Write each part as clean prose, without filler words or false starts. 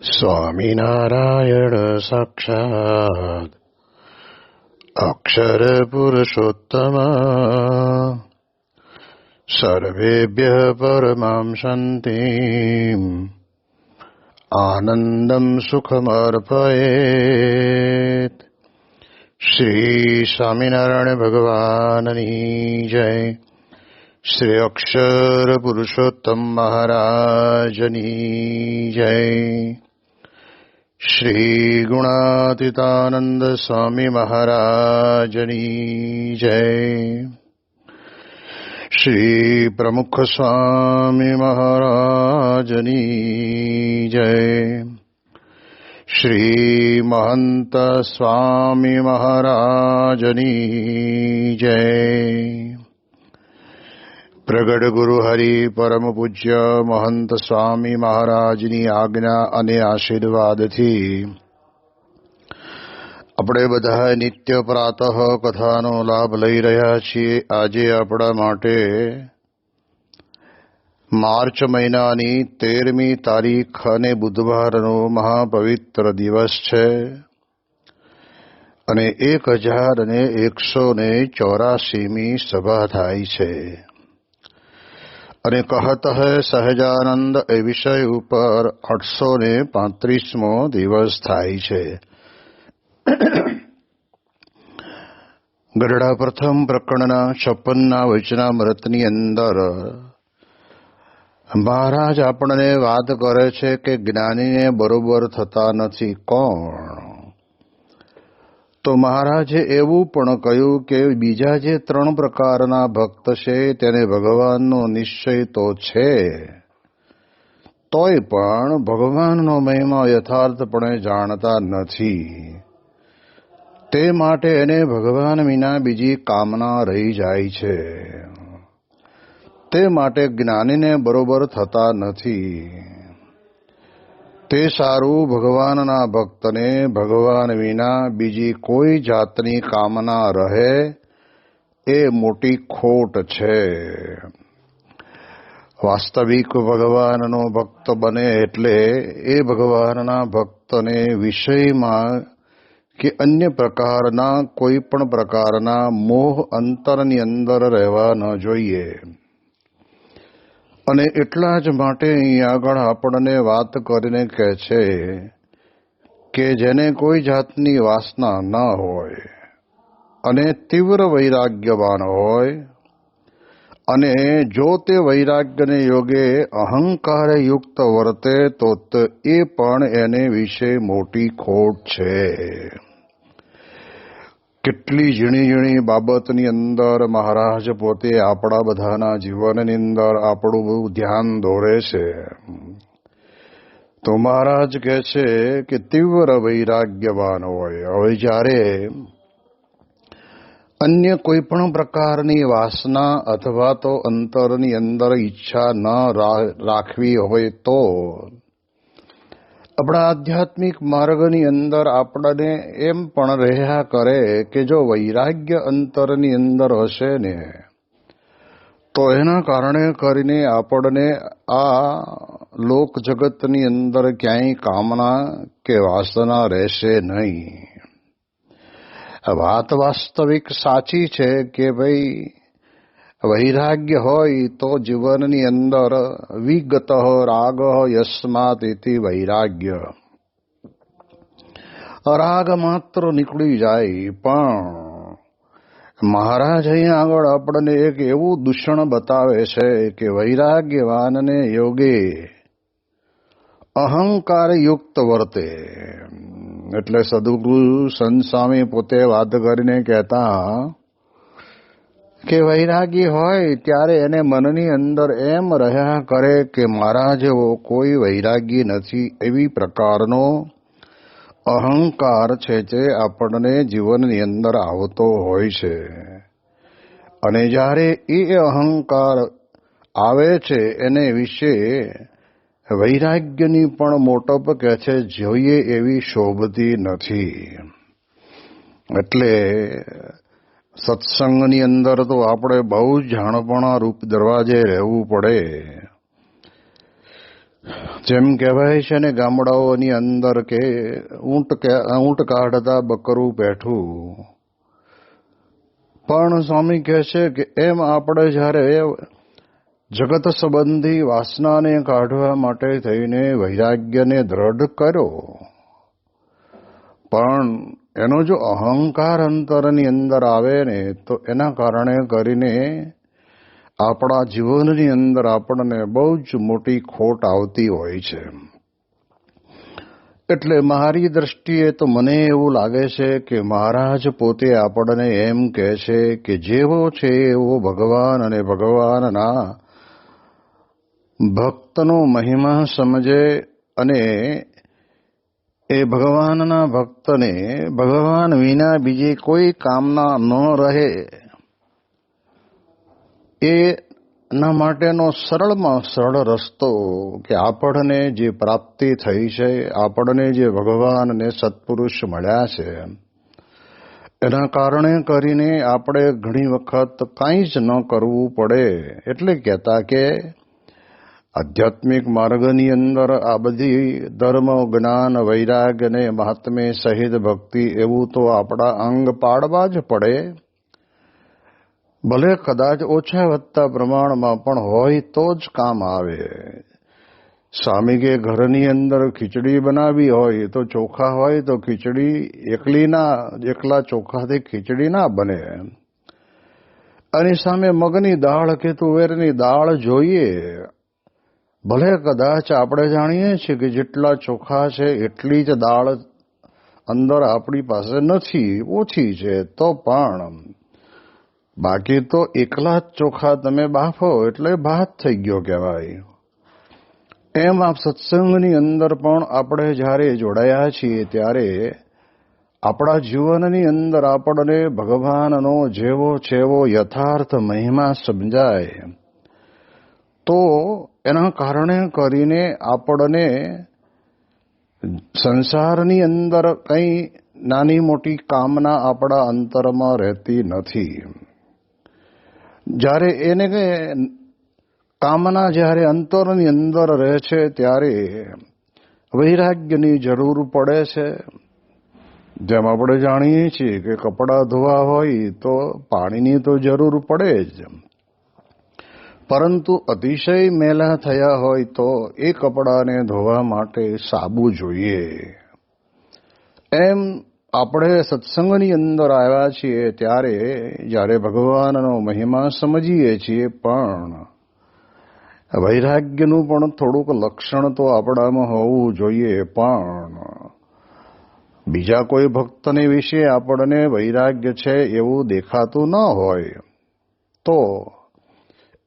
સ્વામિનારાયણ સાક્ષાત્ અક્ષર પુરુષોત્તમ સર્વેભ્યઃ પરમાં શાંતિં આનંદં સુખમર્પયેત. શ્રી સ્વામિનારાયણ ભગવાનની જય. શ્રી અક્ષર પુરુષોત્તમ મહારાજની જય. શ્રી ગુણાતીતાનંદ સ્વામી મહારાજની જય. શ્રી પ્રમુખ સ્વામી મહારાજની જય. શ્રી મહંત સ્વામી મહારાજની જય. પ્રગટ ગુરુ હરિ પરમ પૂજ્ય મહંત સ્વામી મહારાજની આજ્ઞા અને આશીર્વાદથી આપણે બધા નિત્ય પ્રાતઃ કથાનો લાભ લઈ રહ્યા છીએ. આજે આપણા માટે માર્ચ મહિનાની 13મી તારીખ અને બુધવારનો મહાપવિત્ર દિવસ છે અને 1184મી સભા થાય છે. અને કહત હૈ સહજાનંદ એ વિષય ઉપર 835મો દિવસ થાય છે. ગરડા પ્રથમ પ્રકરણના 56ના વચનામૃતની અંદર મહારાજ આપણને વાત કરે છે કે જ્ઞાનીને બરોબર થતા નથી કોણ? તો મહારાજે એવું પણ કહ્યું કે બીજા જે 3 પ્રકારના ભક્ત છે તેને ભગવાનનો નિશ્ચય તો છે, તોય પણ ભગવાનનો મહિમા યથાર્થપણે જાણતા નથી. તે માટે એને ભગવાન વિના બીજી કામના રહી જાય છે. તે માટે જ્ઞાનીને બરોબર થતા નથી. તે સારું ભગવાનના ભક્તને ભગવાન વિના બીજી કોઈ જાતની કામના રહે એ મોટી ખોટ છે. વાસ્તવિક ભગવાનનો ભક્ત બને એટલે એ ભગવાનના ભક્તને વિષયમાં કે અન્ય પ્રકારના કોઈ પણ પ્રકારના મોહ અંતરની અંદર રહેવા ન જોઈએ. અને એટલા જ માટે અહીં આગળ આપણને વાત કરીને કહે છે કે જેને કોઈ જાતની વાસના ન હોય અને તીવ્ર વૈરાગ્યવાન હોય અને જો તે વૈરાગ્યને યોગે અહંકાર યુક્ત વર્તે તો એ પણ એને વિશે મોટી ખોટ છે. કેટલી ઝીણી ઝીણી બાબતની અંદર મહારાજ પોતે આપણા બધાના જીવનની અંદર આપણું બહુ ધ્યાન દોરે છે. તો મહારાજ કહે છે કે તીવ્ર વૈરાગ્યવાન હોય. હવે જ્યારે અન્ય કોઈ પણ પ્રકારની વાસના અથવા તો અંતરની અંદર ઈચ્છા ન રાખવી હોય તો આપણા આધ્યાત્મિક માર્ગની અંદર આપણને એમ પણ રહ્યા કરે કે જો વૈરાગ્ય અંતરની અંદર હશે ને તો એના કારણે કરીને આપણને આ લોક જગતની અંદર ક્યાંય કામના કે વાસના રહેશે નહીં. વાત વાસ્તવિક સાચી છે કે ભાઈ વૈરાગ્ય હોય તો જીવનની અંદર વિગત રાગ યસ્માત ઇતિ વૈરાગ્ય, રાગ માત્ર નીકળી જાય. પણ મહારાજ અહીંયા આગળ આપણને એક એવું દૂષણ બતાવે છે કે વૈરાગ્યવાનને યોગે અહંકાર યુક્ત વર્તે. એટલે સદગુરુ સંત સ્વામી પોતે વાત કરીને કહેતા કે વૈરાગી હોય ત્યારે એને મનની અંદર એમ રહ્યા કરે કે મારા જેવો કોઈ વૈરાગી નથી. એવી પ્રકારનો અહંકાર છે જે આપણને જીવનની અંદર આવતો હોય છે. અને જ્યારે એ અહંકાર આવે છે એને વિશે વૈરાગ્યની પણ મોટપ કહે છે જોઈએ એવી શોભતી નથી. એટલે સત્સંગની અંદર તો આપણે બહુ જ જાણપણા રૂપ દરવાજે રહેવું પડે. જેમ કહેવાય છે ને ગામડાઓની અંદર કે ઊંટ કાઢતા બકરું બેઠું, પણ સ્વામી કહે છે કે એમ આપણે જ્યારે જગત સંબંધી વાસનાને કાઢવા માટે થઈને વૈરાગ્યને દ્રઢ કર્યો, પણ એનો જો અહંકાર અંતરની અંદર આવે ને તો એના કારણે કરીને આપણા જીવનની અંદર આપણને બહુ જ મોટી ખોટ આવતી હોય છે. એટલે મારી દ્રષ્ટિએ તો મને એવું લાગે છે કે મહારાજ પોતે આપણને એમ કહે છે કે જેવો છે એવો ભગવાન અને ભગવાનના ભક્તનો મહિમા સમજે અને એ ભગવાનના ભક્તને ભગવાન વિના બીજી કોઈ કામના ન રહે, એના માટેનો સરળમાં સરળ રસ્તો કે આપણને જે પ્રાપ્તિ થઈ છે, આપણને જે ભગવાનને સત્પુરુષ મળ્યા છે, એના કારણે કરીને આપણે ઘણી વખત કાંઈ જ ન કરવું પડે. એટલે કહેતા કે આધ્યાત્મિક માર્ગની અંદર આ બધી ધર્મ, જ્ઞાન, વૈરાગ્ય અને મહાત્મ્ય સહિત ભક્તિ એવું તો આપણા અંગ પાડવા જ પડે. ભલે કદાચ ઓછા વધતા પ્રમાણમાં પણ હોય તો જ કામ આવે. સ્વામી કે ઘરની અંદર ખીચડી બનાવી હોય તો ચોખા હોય તો ખીચડી એકલા ચોખાથી ખીચડી ના બને. અને સામે મગની દાળ કે તુવેરની દાળ જોઈએ. ભલે કદાચ આપણે જાણીએ છીએ કે જેટલા ચોખા છે એટલી જ દાળ અંદર આપણી પાસે નથી, ઓછી છે, તો પણ બાકી તો એકલા જ ચોખા તમે બાફો એટલે ભાત થઈ ગયો કહેવાય. એમ આ સત્સંગની અંદર પણ આપણે જ્યારે જોડાયા છીએ ત્યારે આપણા જીવનની અંદર આપણને ભગવાનનો જેવો છેવો યથાર્થ મહિમા સમજાય તો એના કારણે કરીને આપણને સંસારની અંદર કંઈ નાની મોટી કામના આપણા અંતરમાં રહેતી નથી. જ્યારે એને કામના જ્યારે અંતરની અંદર રહે છે ત્યારે વૈરાગ્યની જરૂર પડે છે. જેમ આપણે જાણીએ છીએ કે કપડાં ધોવા હોય તો પાણીની તો જરૂર પડે જ, પરંતુ અતિશય મેલા થયા હોય તો એ કપડાને ધોવા માટે સાબુ જોઈએ. એમ આપણે સત્સંગની અંદર આવ્યા છીએ ત્યારે જ્યારે ભગવાનનો મહિમા સમજીએ છીએ, પણ વૈરાગ્યનું પણ થોડુંક લક્ષણ તો આપણામાં હોવું જોઈએ. પણ બીજા કોઈ ભક્તને વિશે આપણને વૈરાગ્ય છે એવું દેખાતું ન હોય તો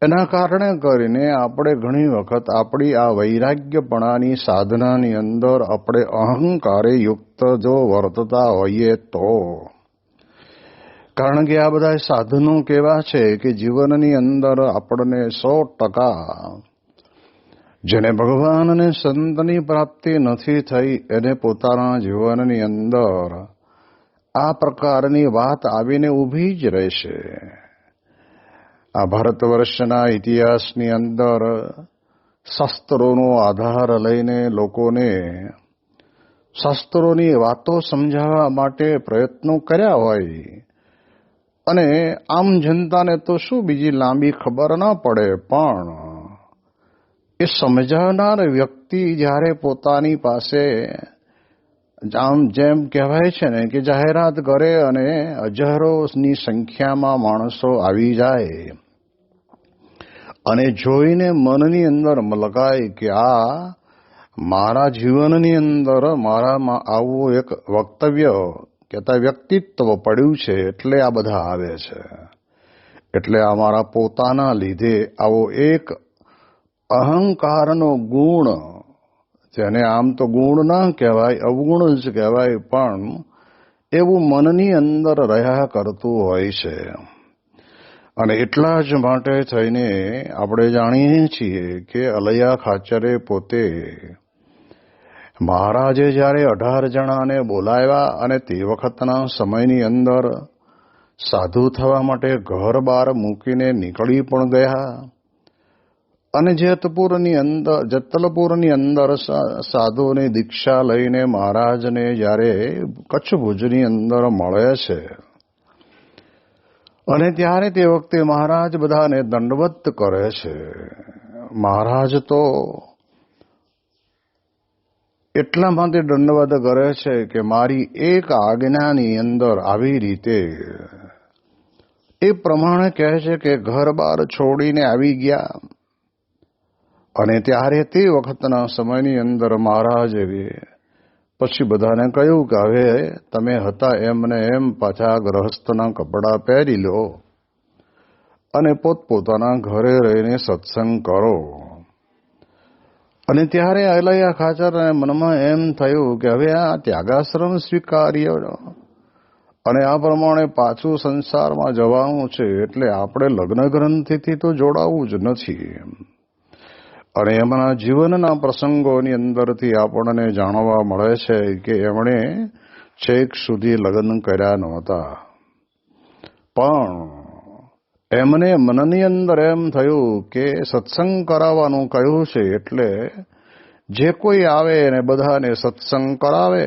એના કારણે કરીને આપણે ઘણી વખત આપણી આ વૈરાગ્યપણાની સાધનાની અંદર આપણે અહંકારે યુક્ત જો વર્તતા હોઈએ તો, કારણ કે આ બધા સાધનો કેવા છે કે જીવનની અંદર આપણને 100% જેને ભગવાન અને સંતની પ્રાપ્તિ નથી થઈ એને પોતાના જીવનની અંદર આ પ્રકારની વાત આવીને ઊભી જ રહેશે. આ ભારત વર્ષના ઇતિહાસની અંદર શાસ્ત્રોનો આધાર લઈને લોકોને શાસ્ત્રોની વાતો સમજાવવા માટે પ્રયત્નો કર્યા હોય, અને આમ જનતાને તો શું બીજી લાંબી ખબર ના પડે, પણ એ સમજાવનાર વ્યક્તિ જ્યારે પોતાની પાસે આમ જેમ કહેવાય છે ને કે જાહેરાત કરે અને હજારોની સંખ્યામાં માણસો આવી જાય અને જોઈને મનની અંદર મલકાય કે આ મારા જીવનની અંદર મારામાં આવું એક વક્તવ્ય કહેતા વ્યક્તિત્વ પડ્યું છે એટલે આ બધા આવે છે, એટલે આ મારા પોતાના લીધે આવો એક અહંકારનો ગુણ, જેને આમ તો ગુણ ના કહેવાય, અવગુણ જ કહેવાય, પણ એવું મનની અંદર રહ્યા કરતું હોય છે. અને એટલા જ માટે થઈને આપણે જાણીએ છીએ કે અલૈયા ખાચરે પોતે મહારાજે જ્યારે 18 જણાને બોલાવ્યા અને તે વખતના સમયની અંદર સાધુ થવા માટે ઘર બહાર મૂકીને નીકળી પણ ગયા અને જેતલપુરની અંદર સાધુની દીક્ષા લઈને મહારાજને જ્યારે કચ્છ ભુજની અંદર મળે છે અને ત્યારે તે વખતે મહારાજ બધાને દંડવત કરે છે. મહારાજ તો એટલા માટે દંડવત કરે છે કે મારી એક આજ્ઞાની અંદર આવી રીતે એ પ્રમાણે કહે છે કે ઘર બાર છોડીને આવી ગયા. અને ત્યારે તે વખતના સમયની અંદર મહારાજે પછી બધાને કહ્યું કે હવે તમે હતા એમને એમ પાછા ગ્રહસ્થના કપડાં પહેરી લો અને પોતપોતાના ઘરે રહીને સત્સંગ કરો. અને ત્યારે અલૈયા ખાચરને મનમાં એમ થયું કે હવે આ ત્યાગાશ્રમ સ્વીકાર્ય અને આ પ્રમાણે પાછું સંસારમાં જવાનું છે એટલે આપણે લગ્ન ગ્રંથિથી તો જોડાવું જ નથી. અને એમના જીવનના પ્રસંગોની અંદરથી આપણને જાણવા મળે છે કે એમણે છેક સુધી લગ્ન કર્યા નહોતા, પણ એમને મનની અંદર એમ થયું કે સત્સંગ કરાવવાનું કહ્યું છે એટલે જે કોઈ આવે એને બધાને સત્સંગ કરાવે.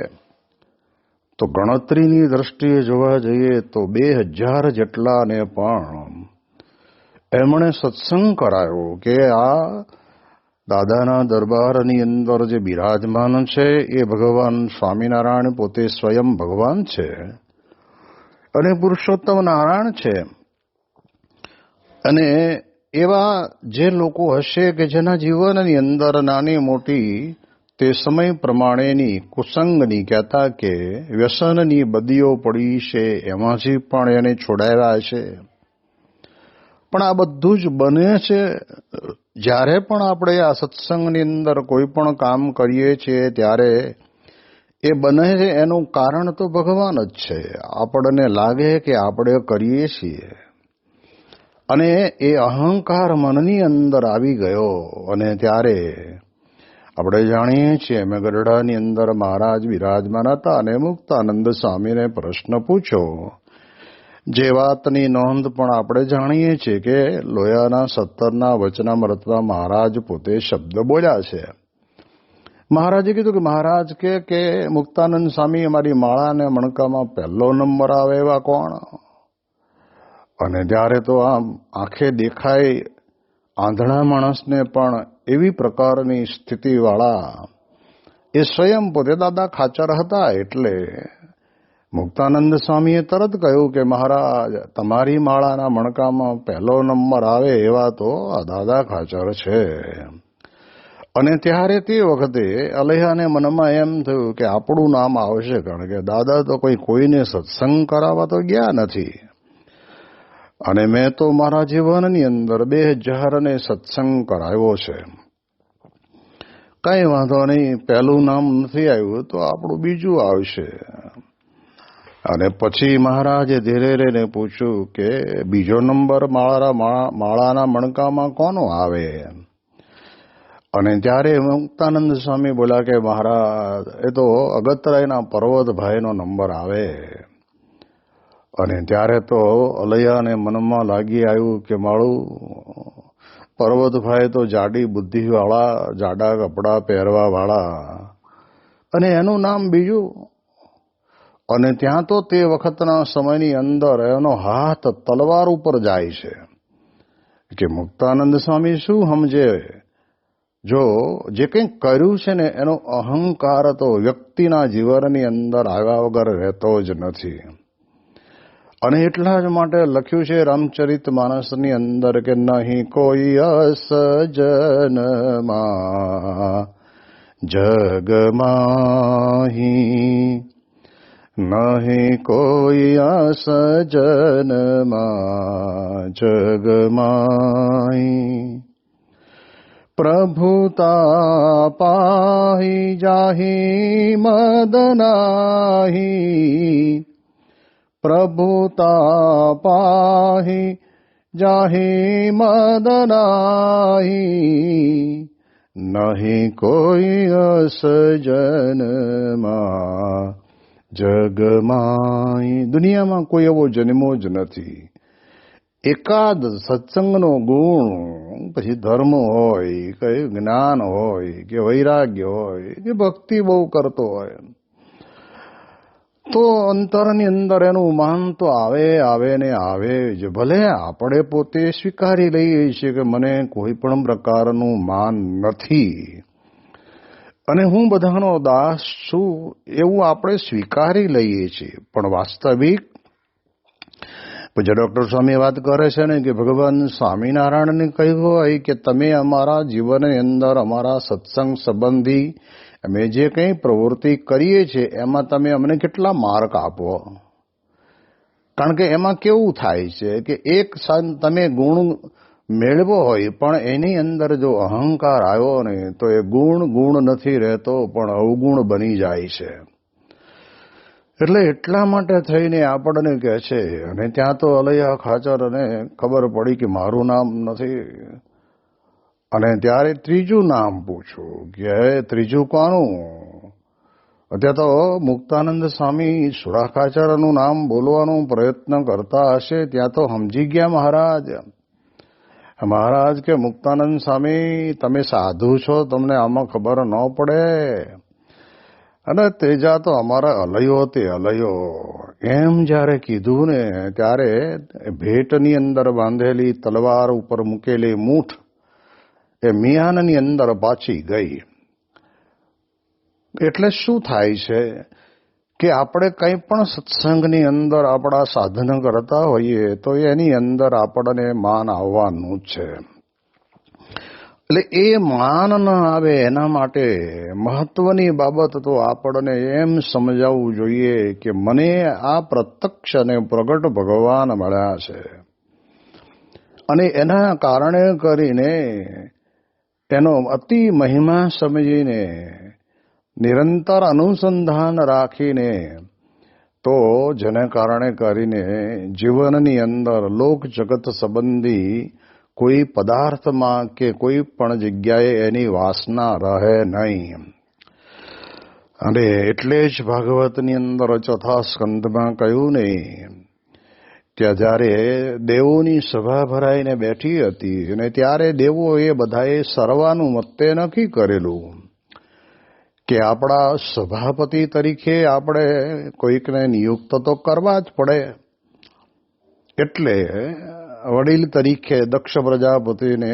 તો ગણતરીની દ્રષ્ટિએ જોવા જઈએ તો 2000 જેટલાને પણ એમણે સત્સંગ કરાયો કે આ દાદાના દરબારની અંદર જે બિરાજમાન છે એ ભગવાન સ્વામિનારાયણ પોતે સ્વયં ભગવાન છે અને પુરુષોત્તમ નારાયણ છે. અને એવા જે લોકો હશે કે જેના જીવનની અંદર નાની મોટી તે સમય પ્રમાણેની કુસંગની કહેતા કે વ્યસનની બદીઓ પડી છે એમાંથી પણ એને છોડાવ્યા છે. પણ આ બધું જ બને છે જ્યારે પણ આપણે આ સત્સંગની અંદર કોઈ પણ કામ કરીએ છીએ ત્યારે એ બને છે એનું કારણ તો ભગવાન જ છે. આપણને લાગે કે આપણે કરીએ છીએ અને એ અહંકાર મનની અંદર આવી ગયો અને ત્યારે આપણે જાણીએ છીએ મેં ગઢડાની અંદર મહારાજ બિરાજમાન હતા અને મુક્તાનંદ સ્વામીને પ્રશ્ન પૂછ્યો. જે વાતની નોંધ પણ આપણે જાણીએ છીએ કે લોયાના 17ના વચનામૃતમાં મહારાજ પોતે શબ્દ બોલ્યા છે. મહારાજે કીધું કે મહારાજ કે મુક્તાનંદ સ્વામી અમારી માળાને મણકામાં પહેલો નંબર આવે એવા કોણ? અને ત્યારે તો આમ આંખે દેખાય આંધળા માણસને પણ એવી પ્રકારની સ્થિતિવાળા એ સ્વયં પોતે દાદા ખાચર હતા. એટલે મુક્તાનંદ સ્વામીએ તરત કહ્યું કે મહારાજ તમારી માળાના મણકામાં પહેલો નંબર આવે એવા તો આ દાદા ખાચર છે. અને ત્યારે તે વખતે અલૈયાને મનમાં એમ થયું કે આપણું નામ આવશે, કારણ કે દાદા તો કોઈને સત્સંગ કરાવવા તો ગયા નથી અને મેં તો મારા જીવનની અંદર 2000 સત્સંગ કરાવ્યો છે. કઈ વાંધો નહીં, પહેલું નામ નથી આવ્યું તો આપણું બીજું આવશે. અને પછી મહારાજે ધીરે ધીરે પૂછ્યું કે બીજો નંબર માળાના મણકામાં કોનો આવે? અને ત્યારે મુક્તાનંદ સ્વામી બોલ્યા કે મહારાજ એ તો અગતરાયના પર્વતભાઈનો નંબર આવે. અને ત્યારે તો અલૈયાને મનમાં લાગી આવ્યું કે મારું પર્વતભાઈ તો જાડી બુદ્ધિવાળા, જાડા કપડાં પહેરવાવાળા અને એનું નામ બીજું. અને ત્યાં તો તે વખતના સમયની અંદર એનો હાથ તલવાર ઉપર જાય છે કે મુક્તાનંદ સ્વામી શું સમજે, જો જે કંઈક કર્યું છે ને એનો અહંકાર તો વ્યક્તિના જીવનની અંદર આવ્યા વગર રહેતો જ નથી. અને એટલા જ માટે લખ્યું છે રામચરિત માનસની અંદર કે નહીં કોઈ અસજનમાં જગમાહી, નહીં કોઈ અસજનમાં જગમાહી, પ્રભુતા પાહી જાહી મદનાહી, પ્રભુતા પાહી જાહી મદનાહી, નહીં કોઈ અસજનમાં જગમાહી. દુનિયામાં કોઈ એવો જન્મો જ નથી. એકાદ સત્સંગનો ગુણ પછી ધર્મ હોય કે જ્ઞાન હોય કે વૈરાગ્ય હોય કે ભક્તિ બહુ કરતો હોય, તો અંતરની અંદર એનું માન તો આવે ને આવે જ. ભલે આપણે પોતે સ્વીકારી લઈએ છીએ કે મને કોઈ પણ પ્રકારનું માન નથી અને હું બધાનો દાસ છું, એવું આપણે સ્વીકારી લઈએ છીએ. પણ વાસ્તવિક પછી ડૉક્ટર સ્વામી વાત કરે છે ને કે ભગવાન સ્વામિનારાયણને કહ્યું હોય કે તમે અમારા જીવનની અંદર અમારા સત્સંગ સંબંધી અમે જે કંઈ પ્રવૃત્તિ કરીએ છીએ એમાં તમે અમને કેટલા માર્ક આપો. કારણ કે એમાં કેવું થાય છે કે એક તમે ગુણ મેળવો હોય પણ એની અંદર જો અહંકાર આવ્યો ને તો એ ગુણ નથી રહેતો પણ અવગુણ બની જાય છે. એટલે એટલા માટે થઈને આપણને કહે છે, અને ત્યાં તો અલૈયા ખાચરને ખબર પડી કે મારું નામ નથી, અને ત્યારે ત્રીજું નામ પૂછ્યું કે ત્રીજું કોનું? અત્યારે તો મુક્તાનંદ સ્વામી સુરા ખાચરનું નામ બોલવાનો પ્રયત્ન કરતા હશે ત્યાં તો સમજી ગયા મહારાજ કે મુક્તાનંદ સ્વામી તમે સાધુ છો, તમને આમાં ખબર ન પડે. અને તેજા તો અમારા અલયો તે અલયો એમ જ્યારે કીધું ને ત્યારે ભેટની અંદર બાંધેલી તલવાર ઉપર મૂકેલી મૂઠ એ મિયાનની અંદર પાછી ગઈ. એટલે શું થાય છે કે આપણે કંઈ પણ સત્સંગની અંદર આપણા સાધન કરતા હોઈએ તો એની અંદર આપણને માન આવવાનું જ છે. એટલે એ માન ન આવે એના માટે મહત્વની બાબત તો આપણને એમ સમજાવવું જોઈએ કે મને આ પ્રત્યક્ષ અને પ્રગટ ભગવાન મળ્યા છે, અને એના કારણે કરીને એનો અતિ મહિમા સમજીને નિરંતર અનુસંધાન રાખીને તો જેને કારણે કરીને જીવનની અંદર લોક જગત સંબંધી કોઈ પદાર્થમાં કે કોઈ પણ જગ્યાએ એની વાસના રહે નહીં. અને એટલે જ ભાગવતની અંદર ચોથા સ્કંદમાં કહ્યું ને કે જ્યારે દેવોની સભા ભરાઈને બેઠી હતી અને ત્યારે દેવોએ બધાએ સર્વાનુમતે નક્કી કરેલું કે આપણા સભાપતિ તરીકે આપણે કોઈકને નિયુક્ત તો કરવા જ પડે. એટલે વડીલ તરીકે દક્ષ પ્રજાપતિને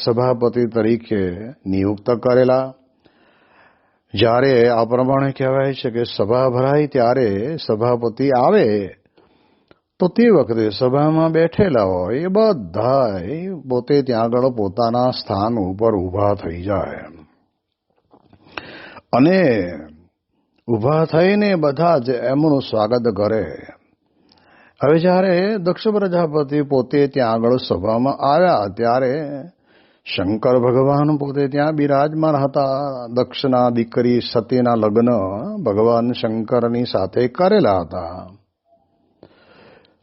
સભાપતિ તરીકે નિયુક્ત કરેલા. જ્યારે આ પ્રમાણે કહેવાય છે કે સભા ભરાય ત્યારે સભાપતિ આવે તો તે વખતે સભામાં બેઠેલા હોય એ બધા પોતે ત્યાં આગળ પોતાના સ્થાન ઉપર ઊભા થઈ જાય અને ઊભા થઈને બધા જ એમનું સ્વાગત કરે. હવે જ્યારે દક્ષ પ્રજાપતિ પોતે ત્યાં આગળ સભામાં આવ્યા ત્યારે શંકર ભગવાન પોતે ત્યાં બિરાજમાન હતા. દક્ષના દીકરી સતીના લગ્ન ભગવાન શંકરની સાથે કરેલા હતા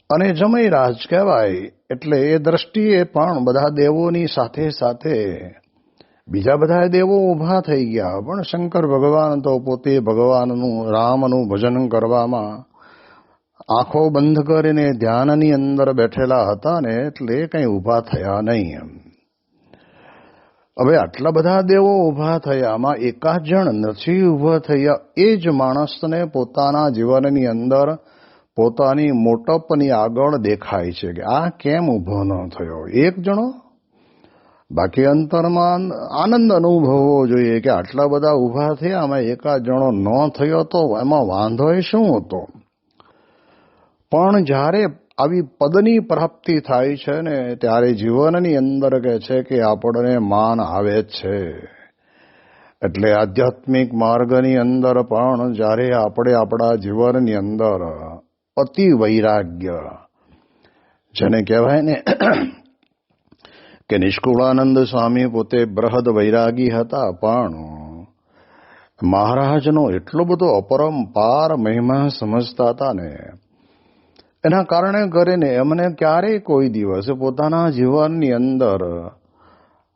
અને જમૈરાજ કહેવાય. એટલે એ દ્રષ્ટિએ પણ બધા દેવોની સાથે સાથે બીજા બધા દેવો ઊભા થઈ ગયા, પણ શંકર ભગવાન તો પોતે ભગવાનનું રામનું ભજન કરવામાં આંખો બંધ કરીને ધ્યાનની અંદર બેઠેલા હતા ને એટલે કંઈ ઊભા થયા નહીં. હવે આટલા બધા દેવો ઊભા થયામાં એકાદ જણ નથી ઊભા થયા. એ જ માણસને પોતાના જીવનની અંદર પોતાની મોટપની આગળ દેખાય છે કે આ કેમ ઊભો ન થયો એક જણો. બાકી અંતરમાં આનંદ અનુભવવો જોઈએ કે આટલા બધા ઊભા થયા આમાં એકાદ જણો ન થયો તો એમાં વાંધો શું હતો. પણ જ્યારે આવી પદની પ્રાપ્તિ થાય છે ને ત્યારે જીવનની અંદર કહે છે કે આપણને માન આવે જ છે. એટલે આધ્યાત્મિક માર્ગની અંદર પણ જ્યારે આપણે આપણા જીવનની અંદર અતિ વૈરાગ્ય જેને કહેવાય ને કે નિષ્કુળાનંદ સ્વામી પોતે બૃહદ વૈરાગી હતા, પણ મહારાજનો એટલો બધો અપરંપાર મહિમા સમજતા હતા ને એના કારણે કરીને એમને ક્યારેય કોઈ દિવસ પોતાના જીવનની અંદર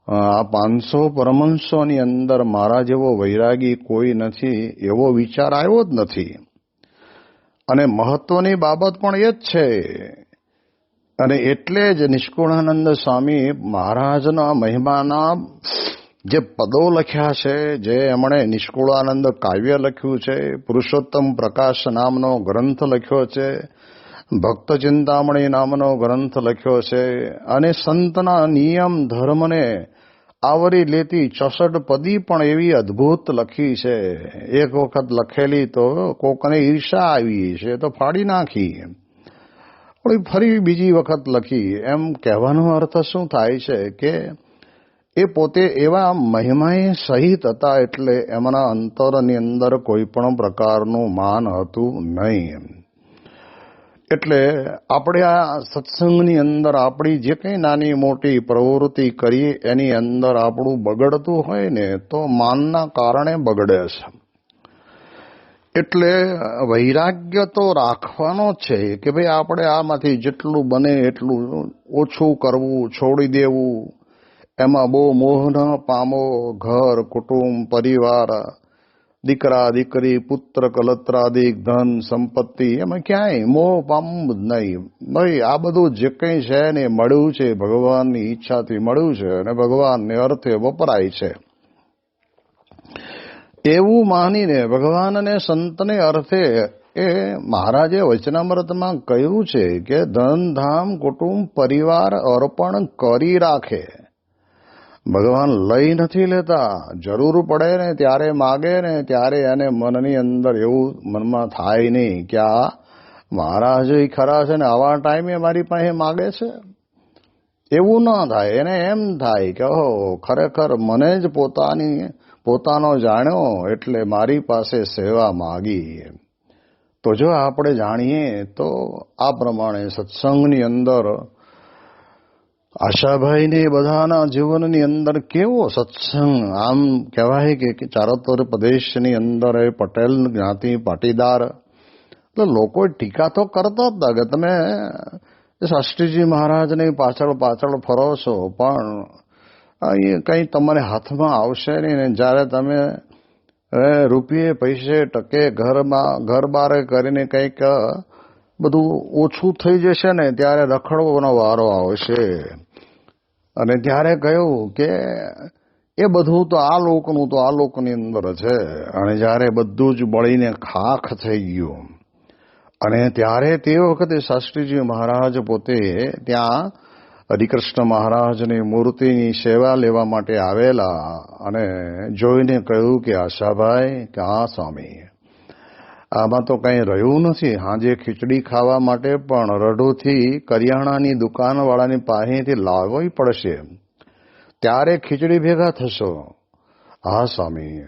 આ 500 પરમહંસોની અંદર મારા જેવો વૈરાગી કોઈ નથી એવો વિચાર આવ્યો જ નથી. અને મહત્વની બાબત પણ એ જ છે અને એટલે જ નિષ્કુળાનંદ સ્વામી મહારાજના મહિમાના જે પદો લખ્યા છે, જે એમણે નિષ્કુળાનંદ કાવ્ય લખ્યું છે, પુરુષોત્તમ પ્રકાશ નામનો ગ્રંથ લખ્યો છે, ભક્ત ચિંતામણી નામનો ગ્રંથ લખ્યો છે, અને સંતના નિયમ ધર્મને આવરી લેતી 64 પદી પણ એવી અદ્ભુત લખી છે. એક વખત લખેલી તો કોકને ઈર્ષા આવી છે તો ફાડી નાખી, ફરી બીજી વખત લખી. એમ કહેવાનો અર્થ શું થાય છે કે એ પોતે એવા મહિમાએ સહિત હતા, એટલે એમના અંતરની અંદર કોઈ પણ પ્રકારનું માન હતું નહીં. એટલે આપણે આ સત્સંગની અંદર આપણી જે કંઈ નાની મોટી પ્રવૃત્તિ કરીએ એની અંદર આપણું બગડતું હોય ને તો માનના કારણે બગડે છે. એટલે વૈરાગ્ય તો રાખવાનો છે કે ભાઈ આપણે આમાંથી જેટલું બને એટલું ઓછું કરવું, છોડી દેવું. એમાં બહુ મોહ ન પામો. ઘર, કુટુંબ, પરિવાર, દીકરા દીકરી, પુત્ર કલત્રાદિક, ધન સંપત્તિ, એમાં ક્યાંય મોહ પામવું જ નહીં. ભાઈ આ બધું જે કંઈ છે ને મળ્યું છે ભગવાનની ઈચ્છાથી મળ્યું છે અને ભગવાનને અર્થે વપરાય છે એવું માનીને ભગવાનને સંતને અર્થે એ મહારાજે વચનામૃતમાં કહ્યું છે કે ધન ધામ કુટુંબ પરિવાર અર્પણ કરી રાખે. ભગવાન લઈ નથી લેતા. જરૂર પડે ને ત્યારે માગે ને ત્યારે એને મનની અંદર એવું મનમાં થાય નહીં કે આ મહારાજ ખરા છે ને આવા ટાઈમે મારી પાસે માગે છે. એવું ન થાય. એને એમ થાય કે ઓહો ખરેખર મને જ પોતાનો જાણ્યો એટલે મારી પાસે સેવા માગી. તો જો આપણે જાણીએ તો આ પ્રમાણે સત્સંગની અંદર આશાભાઈને બધાના જીવનની અંદર કેવો સત્સંગ, આમ કહેવાય કે ચારોતર પ્રદેશની અંદર એ પટેલ જ્ઞાતિ પાટીદાર, એટલે લોકો ટીકા તો કરતા હતા કે તમે શાસ્ત્રીજી મહારાજની પાછળ પાછળ ફરો છો પણ અહીં કંઈ તમારે હાથમાં આવશે નહીં ને જ્યારે તમે રૂપિયે પૈસે ટકે ઘર બારે કરીને કંઈક બધું ઓછું થઈ જશે ને ત્યારે રખડવાનો વારો આવશે. અને ત્યારે કહ્યું કે એ બધું તો આ લોકની અંદર છે. અને જ્યારે બધું જ બળીને ખાખ થઈ ગયું અને ત્યારે તે વખતે શાસ્ત્રીજી મહારાજ પોતે ત્યાં હરિકૃષ્ણ મહારાજની મૂર્તિની સેવા લેવા માટે આવેલા અને જોઈને કહ્યું કે આશાભાઈ કે હા સ્વામી, આમાં તો કંઈ રહ્યું નથી. હાજે ખીચડી ખાવા માટે પણ રઢોથી કરિયાણાની દુકાનવાળાની પાસેથી લાવવી પડશે, ત્યારે ખીચડી ભેગા થશો. હા સ્વામી.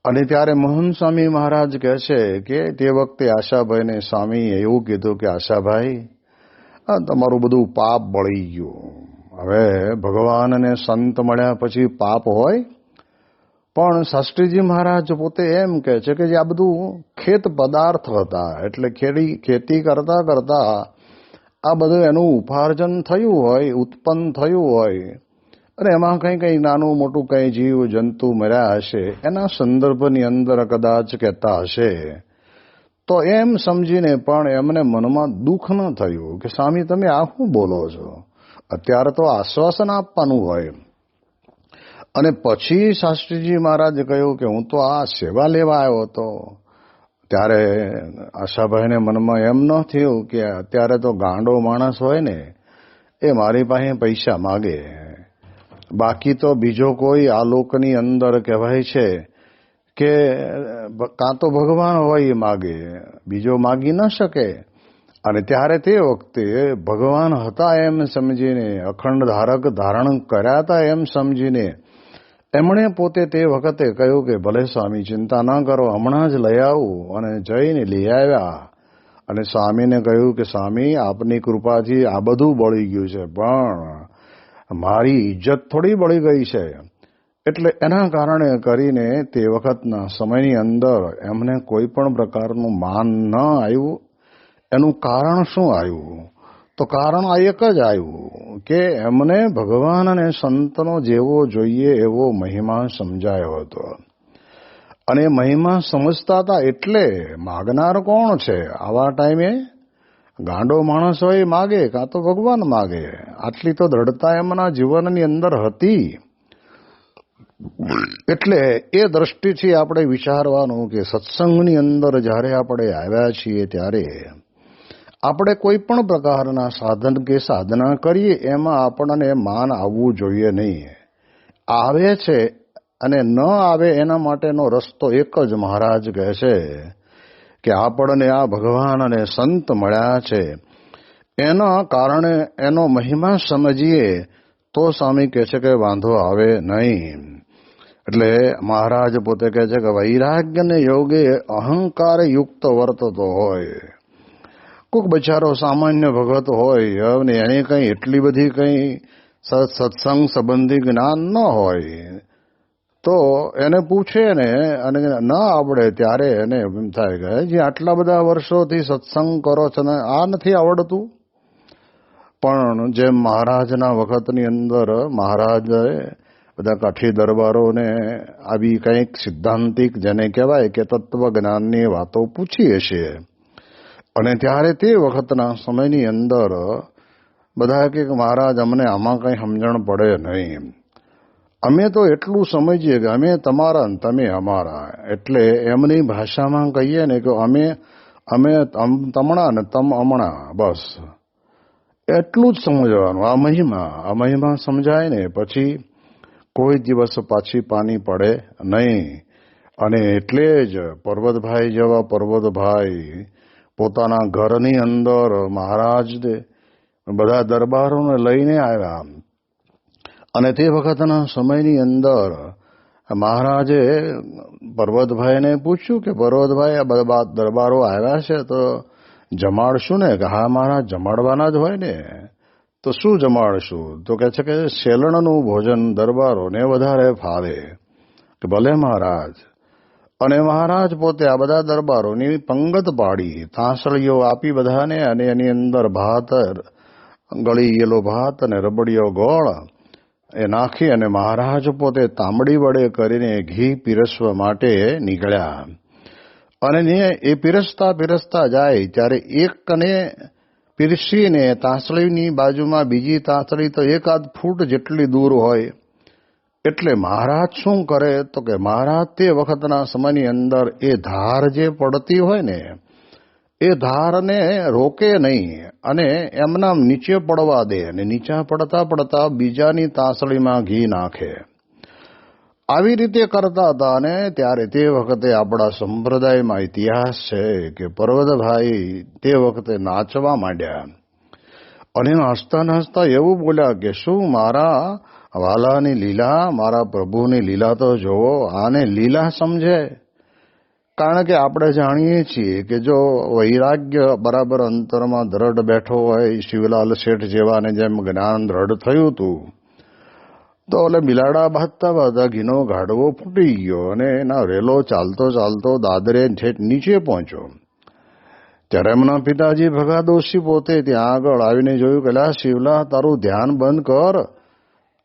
અને ત્યારે મોહન સ્વામી મહારાજ કહે છે કે તે વખતે આશાભાઈને સ્વામી એવું કીધું કે આશાભાઈ આ તમારું બધું પાપ બળી ગયું. હવે ભગવાનને સંત મળ્યા પછી પાપ હોય? પણ શાસ્ત્રીજી મહારાજ પોતે એમ કહે છે કે જે આ બધું ખેત પદાર્થ હતા, એટલે ખેતી કરતા કરતા આ બધું એનું ઉપાર્જન થયું હોય, ઉત્પન્ન થયું હોય અને એમાં કંઈ નાનું મોટું કંઈ જીવ જંતુ મર્યા હશે, એના સંદર્ભની અંદર કદાચ કહેતા હશે. તો એમ સમજીને પણ એમને મનમાં દુઃખ ન થયું કે સ્વામી તમે આ શું બોલો છો. અત્યારે તો આશ્વાસન આપવાનું હોય. અને પછી શાસ્ત્રીજી મહારાજે કહ્યું કે હું તો આ સેવા લેવા આવ્યો હતો. ત્યારે આશાભાઈને મનમાં એમ ન થયું કે અત્યારે તો ગાંડો માણસ હોય ને એ મારી પાસે પૈસા માગે, બાકી તો બીજો કોઈ આ લોકની અંદર કહેવાય છે કે કાં તો ભગવાન હોય એ માગે, બીજો માગી ન શકે. અને ત્યારે તે વખતે ભગવાન હતા એમ સમજીને, અખંડ ધારક ધારણ કર્યા હતા એમ સમજીને એમણે પોતે તે વખતે કહ્યું કે ભલે સ્વામી ચિંતા ન કરો, હમણાં જ લઈ આવું. અને જઈને લઈ આવ્યા અને સ્વામીને કહ્યું કે સ્વામી આપની કૃપાથી આ બધું બળી ગયું છે પણ મારી ઇજ્જત થોડી બળી ગઈ છે. એટલે એના કારણે કરીને તે વખતના સમયની અંદર એમને કોઈ પણ પ્રકારનું માન ન આવ્યું. એનું કારણ શું આવ્યું? તો કારણ આ એક જ આવ્યું કે એમને ભગવાન અને સંતનો જેવો જોઈએ એવો મહિમા સમજાયો હતો. અને મહિમા સમજતા હતા એટલે માગનાર કોણ છે આવા ટાઈમે? ગાંડો માણસ હોય એ માગે, કાં તો ભગવાન માગે. આટલી તો દ્રઢતા એમના જીવનની અંદર હતી. એટલે એ દ્રષ્ટિથી આપણે વિચારવાનું કે સત્સંગની અંદર જ્યારે આપણે આવ્યા છીએ ત્યારે આપણે કોઈ પણ પ્રકારના સાધન કે સાધના કરીએ એમાં આપણને માન આવવું જોઈએ નહીં. આવે છે અને ન આવે એના માટેનો રસ્તો એક જ મહારાજ કહે છે કે આપણને આ ભગવાન અને સંત મળ્યા છે એના કારણે એનો મહિમા સમજીએ તો સ્વામી કહે છે કે વાંધો આવે નહીં. એટલે મહારાજ પોતે કહે છે કે વૈરાગ્યને યોગે અહંકાર યુક્ત વર્તતો હોય. કોઈક બચારો સામાન્ય ભગત હોય અને એને કંઈ એટલી બધી કંઈ સત્સંગ સંબંધી જ્ઞાન ન હોય તો એને પૂછે ને અને ન આવડે ત્યારે એને એમ થાય કે જે આટલા બધા વર્ષોથી સત્સંગ કરો છો ને આ નથી આવડતું. પણ જેમ મહારાજના વખતની અંદર મહારાજે બધા કાઠી દરબારોને આવી કંઈક સિદ્ધાંતિક જેને કહેવાય કે તત્વજ્ઞાનની વાતો પૂછી હશે અને ત્યારે તે વખતના સમયની અંદર બધા કે મહારાજ અમને આમાં કંઈ સમજણ પડે નહીં, અમે તો એટલું સમજીએ કે અમે તમારા ને તમે અમારા. એટલે એમની ભાષામાં કહીએ ને કે અમે તમણા ને તમ અમણા, બસ એટલું જ સમજવાનું. આ મહિમા સમજાય ને પછી કોઈ દિવસ પાછી પાની પડે નહીં. અને એટલે જ પર્વતભાઈ જેવા પર્વતભાઈ પોતાના ઘરની અંદર મહારાજ બધા દરબારોને લઈને આવ્યા અને તે વખતના સમયની અંદર મહારાજે પર્વતભાઈને પૂછ્યું કે પર્વતભાઈ આ બધા દરબારો આવ્યા છે તો જમાડશું ને? કે હા મહારાજ, જમાડવાના જ હોય ને. તો શું જમાડશું? તો કહે છે કે શેલણનું ભોજન દરબારોને વધારે ફાવે. કે ભલે મહારાજ. અને મહારાજ પોતે આ બધા દરબારોની પંગત પાડી, તાંસળીઓ આપી બધાને અને એની અંદર ભાત, ગળીયેલો ભાત અને રબડિયો ગોળ એ નાખી અને મહારાજ પોતે તાંબડી વડે કરીને ઘી પીરસવા માટે નીકળ્યા. અને એ પીરસતા જાય ત્યારે એકને પીરસીને તાંસળીની બાજુમાં બીજી તાંસળી તો એકાદ ફૂટ જેટલી દૂર હોય. એટલે મહારાજ શું કરે તો કે મહારાજ તે વખતના સમયની અંદર એ ધાર જે પડતી હોય ને એ ધારને રોકે નહીં અને એમના નીચે પડવા દે અને નીચા પડતા પડતા બીજાની તાંસળીમાં ઘી નાખે. આવી રીતે કરતા હતા. અને ત્યારે તે વખતે આપણા સંપ્રદાયમાં ઇતિહાસ છે કે પર્વતભાઈ તે વખતે નાચવા માંડ્યા અને નાચતા એવું બોલ્યા કે શું મારા વાલાની લીલા, મારા પ્રભુની લીલા તો જોવો, આને લીલા સમજે. કારણ કે આપણે જાણીએ છીએ કે જો વૈરાગ્ય બરાબર અંતરમાં દ્રઢ બેઠો હોય, શિવલાલ શેઠ જેવાને જેમ જ્ઞાન દ્રઢ થયું હતું તો એટલે બિલાડા બાંધતા બાંધતા ઘીનો ગાડવો ફૂટી ગયો અને એના રેલો ચાલતો ચાલતો દાદરે ઠેઠ નીચે પહોંચ્યો. ત્યારે એમના પિતાજી ભગાદોશી પોતે ત્યાં આગળ આવીને જોયું કે શિવલા, તારું ધ્યાન બંધ કર,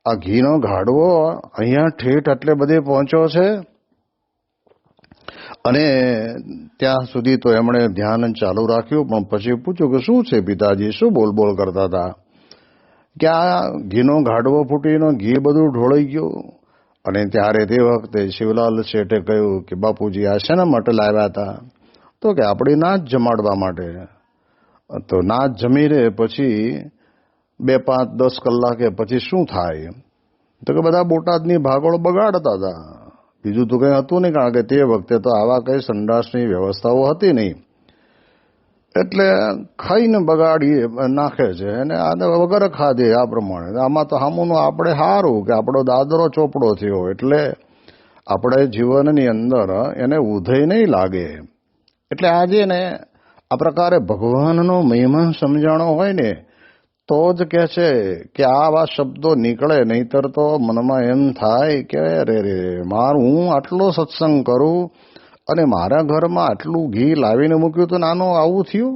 આ ઘીનો ગાડવો અહીંયા ઠેઠ એટલે બધે પહોંચ્યો છે. અને ત્યાં સુધી તો એમણે ધ્યાન ચાલુ રાખ્યું પણ પછી પૂછ્યું કે શું છે પિતાજી, શું બોલ કરતા હતા? કે આ ઘીનો ગાડવો ફૂટીનો ઘી બધું ઢોળાઈ ગયું. અને ત્યારે તે વખતે શિવલાલ શેઠે કહ્યું કે બાપુજી આ શેના માટે લાવ્યા હતા? તો કે આપણી નાચ જમાડવા માટે. તો નાચ જમી રહે પછી 2, 5, 10 કલાકે પછી શું થાય? તો કે બધા બોટાદની ભાગોળ બગાડતા હતા, બીજું તો કંઈ હતું નહીં. કારણ કે તે વખતે તો આવા કંઈ સંડાસની વ્યવસ્થાઓ હતી નહીં. એટલે ખાઈને બગાડી નાખે છે અને આને વગર ખાધે આ પ્રમાણે. આમાં તો સામુનું આપણે સારું કે આપણો દાદરો ચોપડો થયો એટલે આપણે જીવનની અંદર એને ઉધઈ નહીં લાગે. એટલે આજે ને આ પ્રકારે ભગવાનનો મહિમા સમજાણો હોય ને તો જ કહે છે કે આવા શબ્દો નીકળે. નહીતર તો મનમાં એમ થાય કે રે હું આટલો સત્સંગ કરું અને મારા ઘરમાં આટલું ઘી લાવીને મૂક્યું તો નાનું આવું થયું,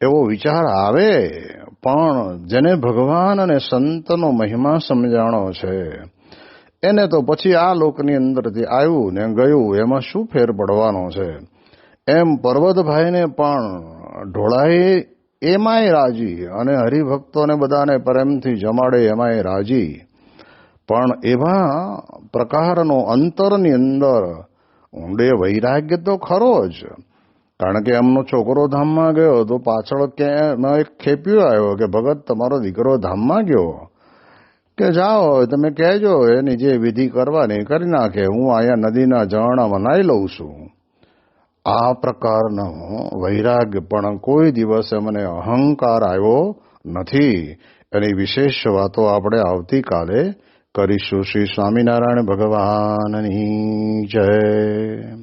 એવો વિચાર આવે. પણ જેને ભગવાન અને સંતનો મહિમા સમજાણો છે એને તો પછી આ લોકની અંદરથી આવ્યું ને ગયું, એમાં શું ફેર પડવાનો છે? એમ પર્વતભાઈને પણ ઢોળાઈ એમાંય રાજી, અને હરિભક્તોને બધાને પ્રેમથી જમાડે એમાંય રાજી. પણ એવા પ્રકારનો અંતરની અંદર ઊંડે વૈરાગ્ય તો ખરો જ. કારણ કે એમનો છોકરો ધામમાં ગયો તો પાછળ ક્યાંય એક ખેપ્યો આવ્યો કે ભગત તમારો દીકરો ધામમાં ગયો, કે જાઓ તમે કહેજો એની જે વિધિ કરવાની કરી નાખે, હું અહીંયા નદીના ઝરણામાં નાહી લઉં છું. આ પ્રકારનો વૈરાગ્ય પણ કોઈ દિવસે મને અહંકાર આવ્યો નથી. એની વિશેષ વાતો આપણે આવતીકાલે કરીશું. શ્રી સ્વામિનારાયણ ભગવાનની જય.